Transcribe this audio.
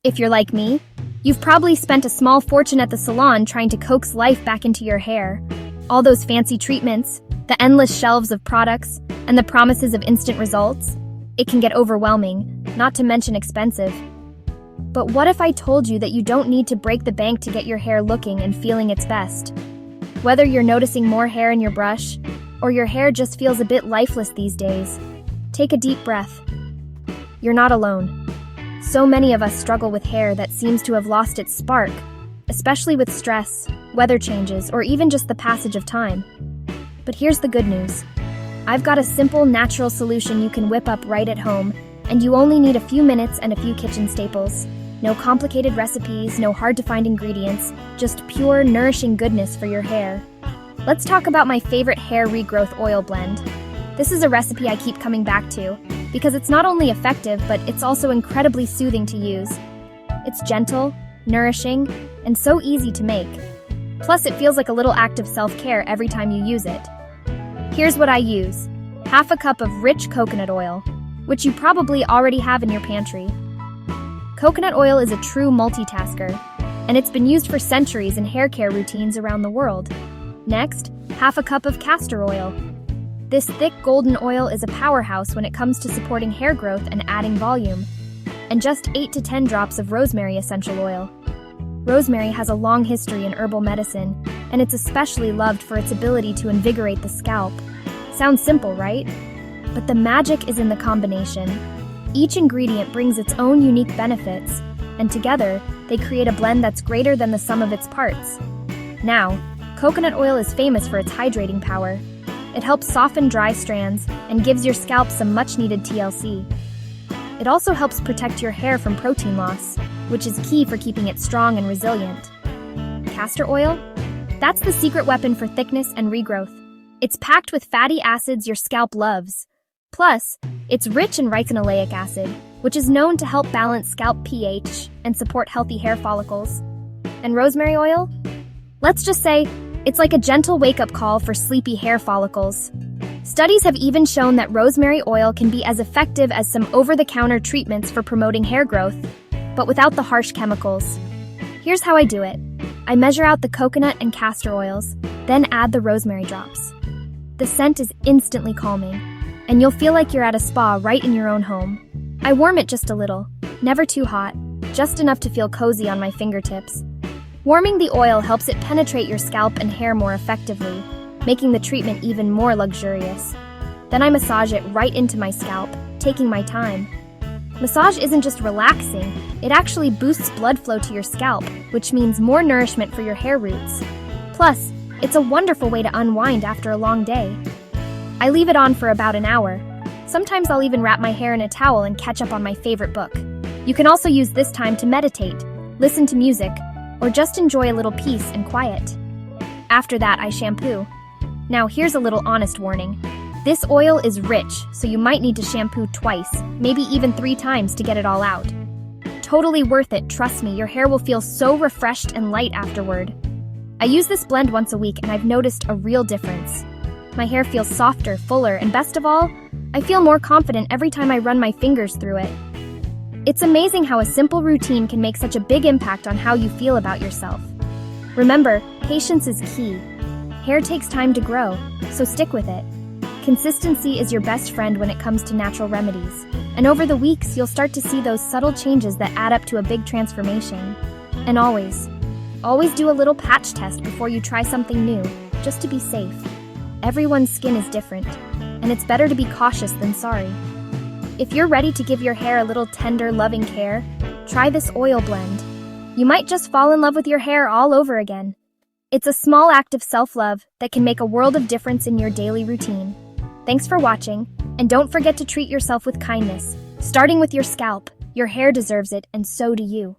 If you're like me, you've probably spent a small fortune at the salon trying to coax life back into your hair. All those fancy treatments, the endless shelves of products, and the promises of instant results. It can get overwhelming, not to mention expensive. But what if I told you that you don't need to break the bank to get your hair looking and feeling its best? Whether you're noticing more hair in your brush, or your hair just feels a bit lifeless these days, take a deep breath. You're not alone. So many of us struggle with hair that seems to have lost its spark, especially with stress, weather changes, or even just the passage of time. But here's the good news. I've got a simple, natural solution you can whip up right at home, and you only need a few minutes and a few kitchen staples. No complicated recipes, no hard-to-find ingredients, just pure, nourishing goodness for your hair. Let's talk about my favorite hair regrowth oil blend. This is a recipe I keep coming back to, because it's not only effective, but it's also incredibly soothing to use. It's gentle, nourishing, and so easy to make. Plus, it feels like a little act of self-care every time you use it. Here's what I use. Half a cup of rich coconut oil, which you probably already have in your pantry. Coconut oil is a true multitasker, and it's been used for centuries in hair care routines around the world. Next, half a cup of castor oil. This thick golden oil is a powerhouse when it comes to supporting hair growth and adding volume. And just 8 to 10 drops of rosemary essential oil. Rosemary has a long history in herbal medicine, and it's especially loved for its ability to invigorate the scalp. Sounds simple, right? But the magic is in the combination. Each ingredient brings its own unique benefits, and together, they create a blend that's greater than the sum of its parts. Now, coconut oil is famous for its hydrating power. It helps soften dry strands and gives your scalp some much-needed TLC. It also helps protect your hair from protein loss, which is key for keeping it strong and resilient. Castor oil? That's the secret weapon for thickness and regrowth. It's packed with fatty acids your scalp loves. Plus, it's rich in ricinoleic acid, which is known to help balance scalp pH and support healthy hair follicles. And rosemary oil? Let's just say, it's like a gentle wake-up call for sleepy hair follicles. Studies have even shown that rosemary oil can be as effective as some over-the-counter treatments for promoting hair growth, but without the harsh chemicals. Here's how I do it. I measure out the coconut and castor oils, then add the rosemary drops. The scent is instantly calming, and you'll feel like you're at a spa right in your own home. I warm it just a little, never too hot, just enough to feel cozy on my fingertips. Warming the oil helps it penetrate your scalp and hair more effectively, making the treatment even more luxurious. Then I massage it right into my scalp, taking my time. Massage isn't just relaxing, it actually boosts blood flow to your scalp, which means more nourishment for your hair roots. Plus, it's a wonderful way to unwind after a long day. I leave it on for about an hour. Sometimes I'll even wrap my hair in a towel and catch up on my favorite book. You can also use this time to meditate, listen to music, or just enjoy a little peace and quiet. After that, I shampoo. Now here's a little honest warning. This oil is rich, so you might need to shampoo twice, maybe even 3 times to get it all out. Totally worth it, trust me, your hair will feel so refreshed and light afterward. I use this blend once a week and I've noticed a real difference. My hair feels softer, fuller, and best of all, I feel more confident every time I run my fingers through it. It's amazing how a simple routine can make such a big impact on how you feel about yourself. Remember, patience is key. Hair takes time to grow, so stick with it. Consistency is your best friend when it comes to natural remedies, and over the weeks you'll start to see those subtle changes that add up to a big transformation. And always do a little patch test before you try something new, just to be safe. Everyone's skin is different, and it's better to be cautious than sorry. If you're ready to give your hair a little tender, loving care, try this oil blend. You might just fall in love with your hair all over again. It's a small act of self-love that can make a world of difference in your daily routine. Thanks for watching, and don't forget to treat yourself with kindness, starting with your scalp. Your hair deserves it, and so do you.